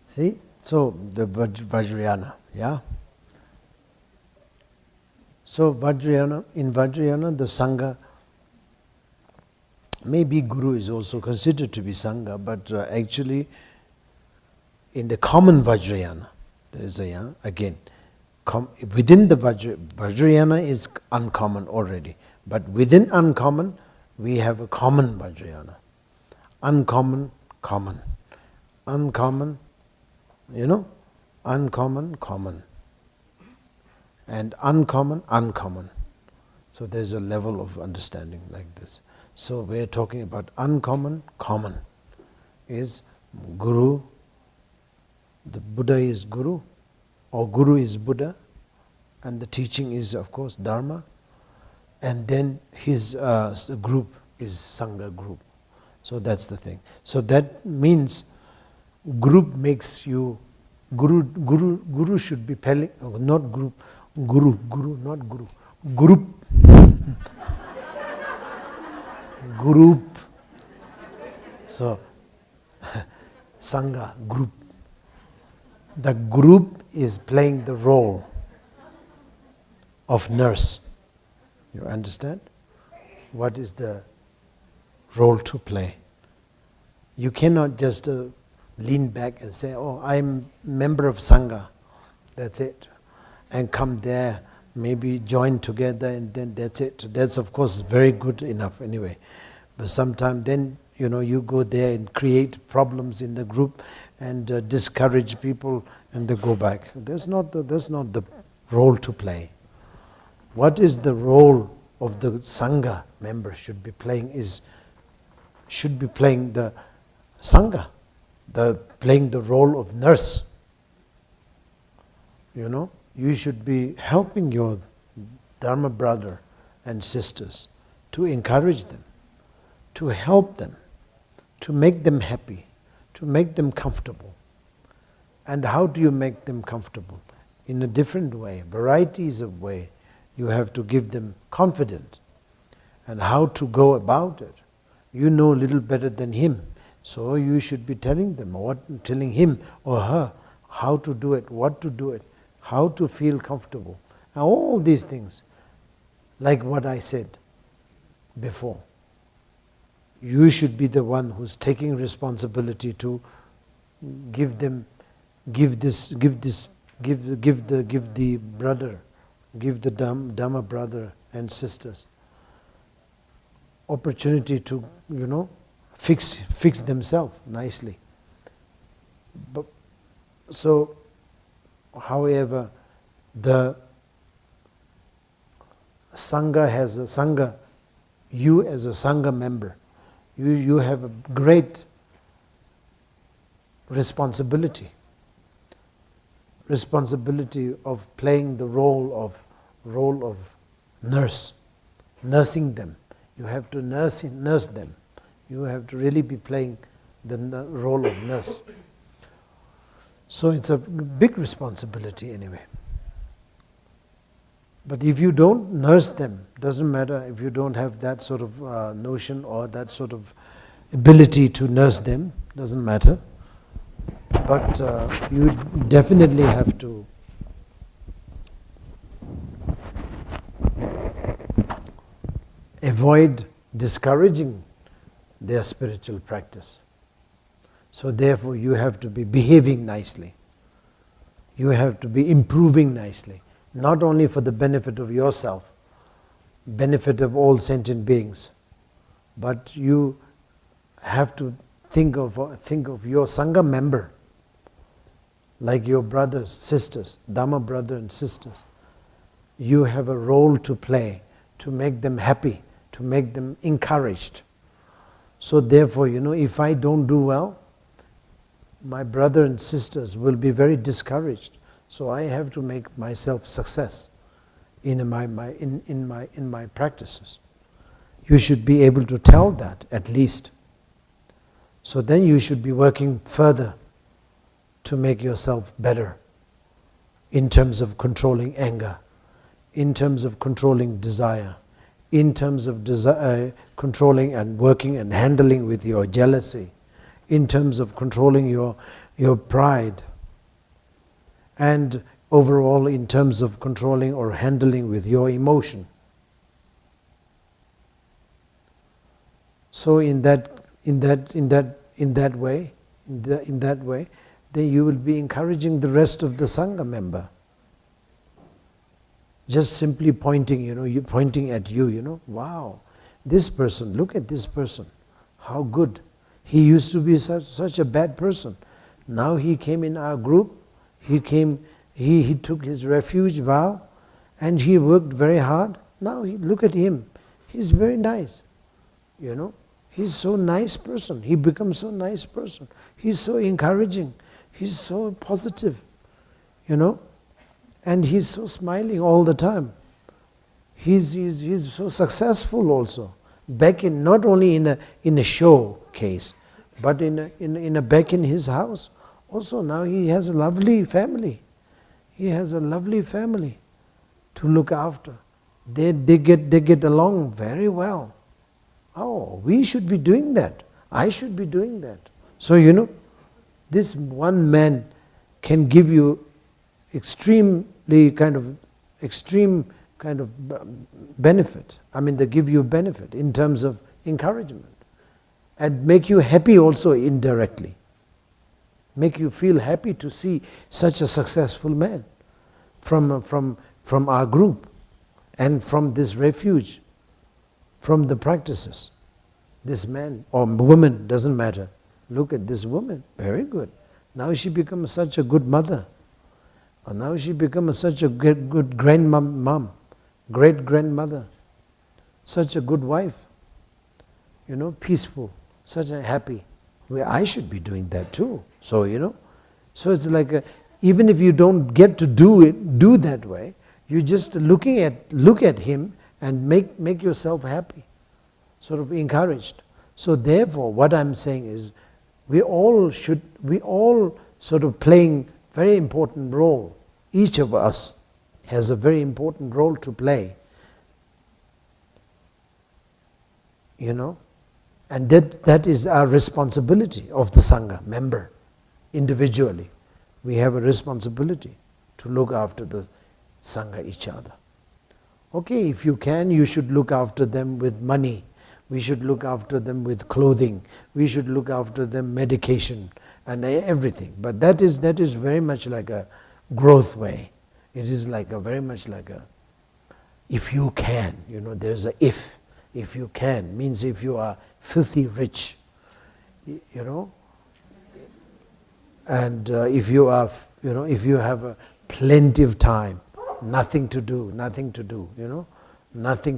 See? So, the Vajrayana, yeah? So, in Vajrayana, the Sangha, maybe Guru is also considered to be Sangha, but actually, in the common Vajrayana, there is again, within the Vajrayana is uncommon already, but within uncommon, we have a common Vajrayana. Uncommon, common. Uncommon, uncommon, common. And uncommon, uncommon. So there's a level of understanding like this. So we're talking about uncommon, common. Is Guru, the Buddha is Guru, or Guru is Buddha, and the teaching is, of course, Dharma, and then his group is Sangha group. So that's the thing. So that means group makes you, Guru should be telling, not group, Guru, not Guru, group. Group. So, Sangha, group. The group is playing the role of nurse. You understand? What is the role to play? You cannot just lean back and say, oh, I'm member of Sangha, that's it. And come there, maybe join together and then that's it. That's of course very good enough anyway. But sometimes then, you go there and create problems in the group and discourage people and they go back. That's not the role to play. What is the role of the Sangha member should be playing the Sangha, playing the role of nurse. You should be helping your Dharma brother and sisters, to encourage them, to help them, to make them happy, to make them comfortable. And how do you make them comfortable? In a different way, varieties of way. You have to give them confidence. And how to go about it. You know a little better than him. So you should be telling him or her how to do it, what to do it, how to feel comfortable. Now all these things, like what I said before. You should be the one who's taking responsibility to give the brother, give the Dhamma brother and sisters opportunity to, fix themselves nicely. But so, however, the Sangha, you as a Sangha member, you have a great responsibility of playing the role of nurse, nursing them. You have to nurse them. You have to really be playing the role of nurse. So it's a big responsibility anyway. But if you don't nurse them, doesn't matter if you don't have that sort of notion or that sort of ability to nurse them, doesn't matter. But you definitely have to avoid discouraging their spiritual practice. So therefore you have to be behaving nicely. You have to be improving nicely. Not only for the benefit of yourself, benefit of all sentient beings, but you have to think of your Sangha member, like your brothers, sisters, Dhamma brother and sisters. You have a role to play to make them happy, to make them encouraged. So therefore, if I don't do well, my brother and sisters will be very discouraged. So I have to make myself success in my practices. You should be able to tell that at least. So then you should be working further to make yourself better in terms of controlling anger, in terms of controlling desire, in terms of controlling and working and handling with your jealousy, in terms of controlling your pride, and overall in terms of controlling or handling with your emotion. So in that way, then you will be encouraging the rest of the Sangha member. Just simply pointing at you, wow, this person, look at this person, how good. He used to be such a bad person. Now he came in our group, he took his refuge vow, and he worked very hard. Now look at him, he's very nice, He's so nice person, he becomes so nice person. He's so encouraging, he's so positive, and he's so smiling all the time. He's so successful also. Back in, not only in a show case, but back in his house. Also now he has a lovely family. He has a lovely family to look after. They get along very well. Oh, we should be doing that. I should be doing that. So this one man can give you extreme kind kind of benefit. I mean, they give you benefit in terms of encouragement and make you happy also indirectly. Make you feel happy to see such a successful man from our group and from this refuge, from the practices. This man or woman, doesn't matter. Look at this woman, very good. Now she becomes such a good mother. Or now she becomes such a good grandmom, great-grandmother, such a good wife, peaceful, such a happy. Well, I should be doing that too. So, so it's like even if you don't get to do that way, you just look at him and make yourself happy, sort of encouraged. So therefore, what I'm saying is, we all sort of playing very important role. Each of us has a very important role to play. And that is our responsibility of the Sangha member, individually. We have a responsibility to look after the Sangha, each other. Okay, if you can, you should look after them with money. We should look after them with clothing. We should look after them medication and everything. But that is very much like a growth way. It is like very much like a, if you can, there's a if. If you can, means if you are filthy rich, and if you have a plenty of time, nothing to do, nothing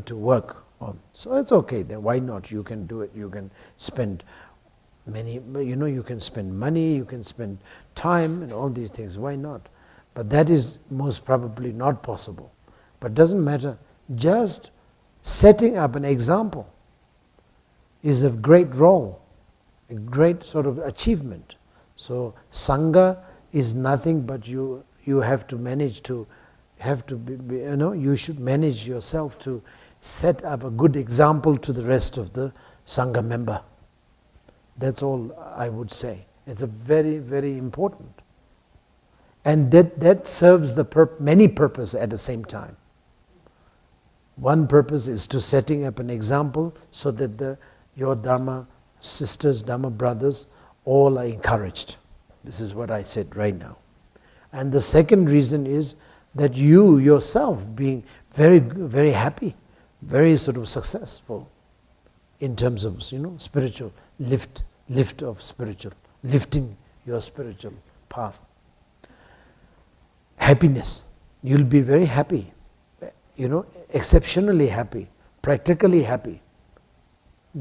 to work on. So it's okay then, why not? You can do it, you can spend you can spend money, you can spend time and all these things, why not? But that is most probably not possible. But doesn't matter, just setting up an example is a great role, a great sort of achievement. So Sangha is nothing but you have to manage to, you should manage yourself to set up a good example to the rest of the Sangha member. That's all I would say. It's a very, very important. And that serves the many purposes at the same time. One purpose is to setting up an example so that your Dharma sisters, Dharma brothers, all are encouraged. This is what I said right now. And the second reason is that you yourself being very, very happy, very sort of successful in terms of spiritual lift of spiritual, lifting your spiritual path. Happiness. You'll be very happy. Exceptionally happy, practically happy,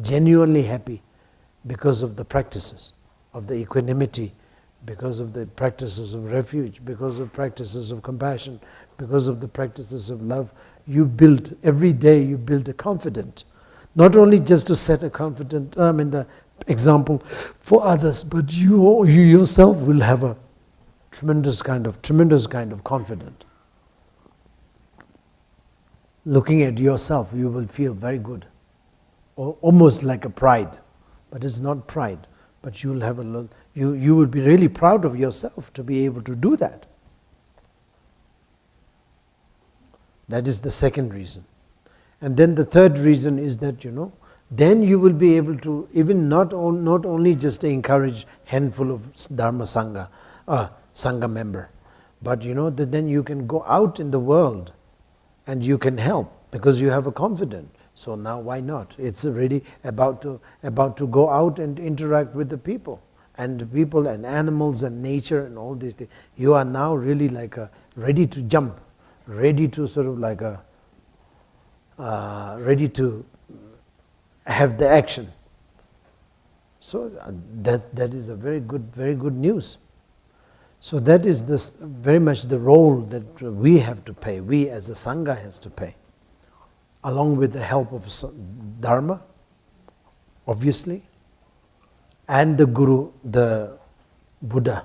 genuinely happy because of the practices of the equanimity, because of the practices of refuge, because of practices of compassion, because of the practices of love. Every day you build a confident, not only just to set a confident the example for others, but you yourself will have a tremendous kind of confidence. Looking at yourself, you will feel very good, almost like a pride, but it's not pride. But you will be really proud of yourself to be able to do that. That is the second reason. And then the third reason is that then you will be able to even not only just encourage handful of Dharma Sangha, Sangha member, but that then you can go out in the world. And you can help because you have a confidence. So now why not? It's already about to go out and interact with the people and animals and nature and all these things. You are now really like ready to jump, ready to sort of like ready to have the action. So that is a very good news. So that is very much the role that we have to play, we as a Sangha has to play, along with the help of Dharma, obviously, and the Guru, the Buddha.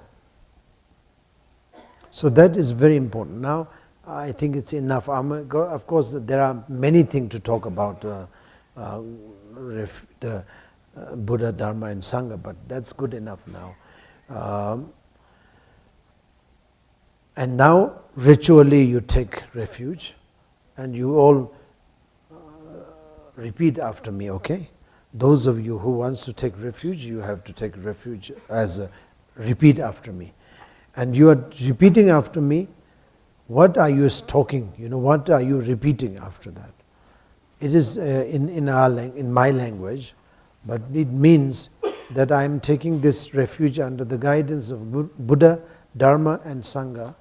So that is very important. Now, I think it's enough. Of course, there are many things to talk about the Buddha, Dharma and Sangha, but that's good enough now. And now, ritually you take refuge and you all repeat after me, okay? Those of you who wants to take refuge, you have to take refuge as a repeat after me. And you are repeating after me. What are you talking? What are you repeating after that? It is in my language, but it means that I am taking this refuge under the guidance of Buddha, Dharma and Sangha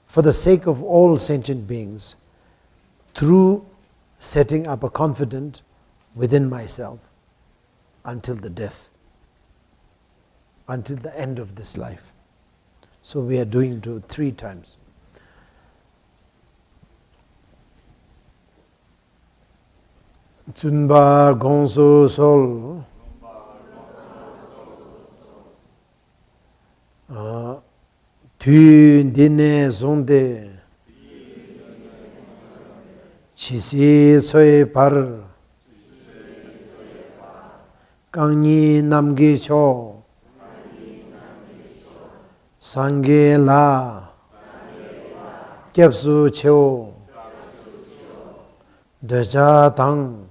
for the sake of all sentient beings, through setting up a confidence within myself until the death, until the end of this life. So we are doing it 3 times. Chunba gongso sol tu dine zonde chisi soy par Kangi namgi cho Sangye la Kyapsu cheo Deja tang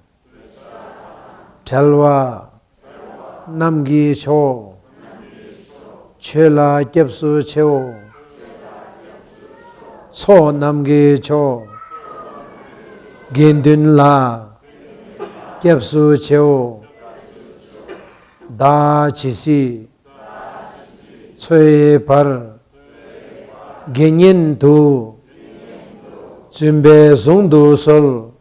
Telwa Namgi cho Chela kyapsu cheo So namgi cho Gendun la Kyapsu cheo Da chisi Tsui par Genyin tu Chunbe zongdu sol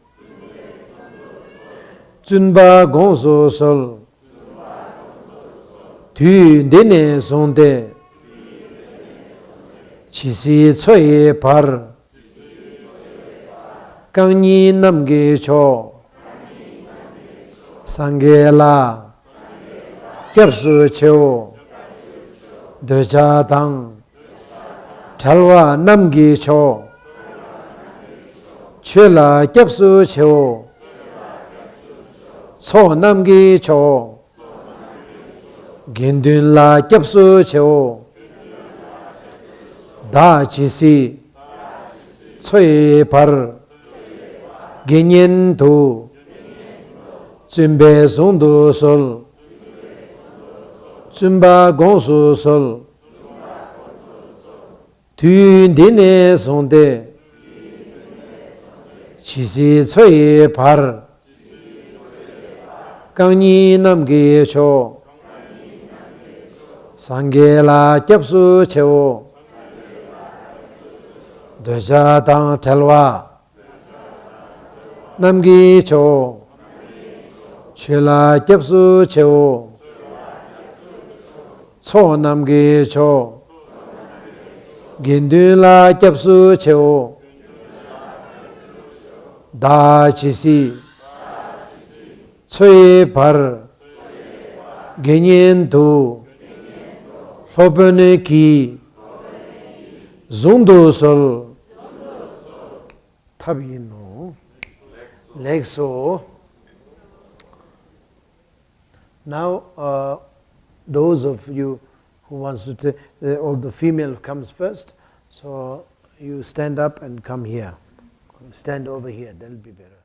Chunba gongso sol Tu dene zongde Chisi tsui par Kanyi namge cho Sangye la Kyapsu cheo Deja tang Talwa namgi cho Chela kyapsu cheo So namgi cho Gendun la kyapsu cheo Da chisi Tsui par Genyen tu Chunbe zongdu sol Chunba gongsu sol Tu dine zonde Chisi tsui par Kanyi namgi cho Sangye la kyapsu cheo Deja tang telwa Namgi cho Chela kyapsu cheo So namgi cho Gendun la kyapsu cheo Da chisi Tsui par Genyen tu Lopene ki Zundu sol Tabino Lexo. Now those of you who wants to take, or the female comes first, so you stand up and come here. Stand over here, that'll be better.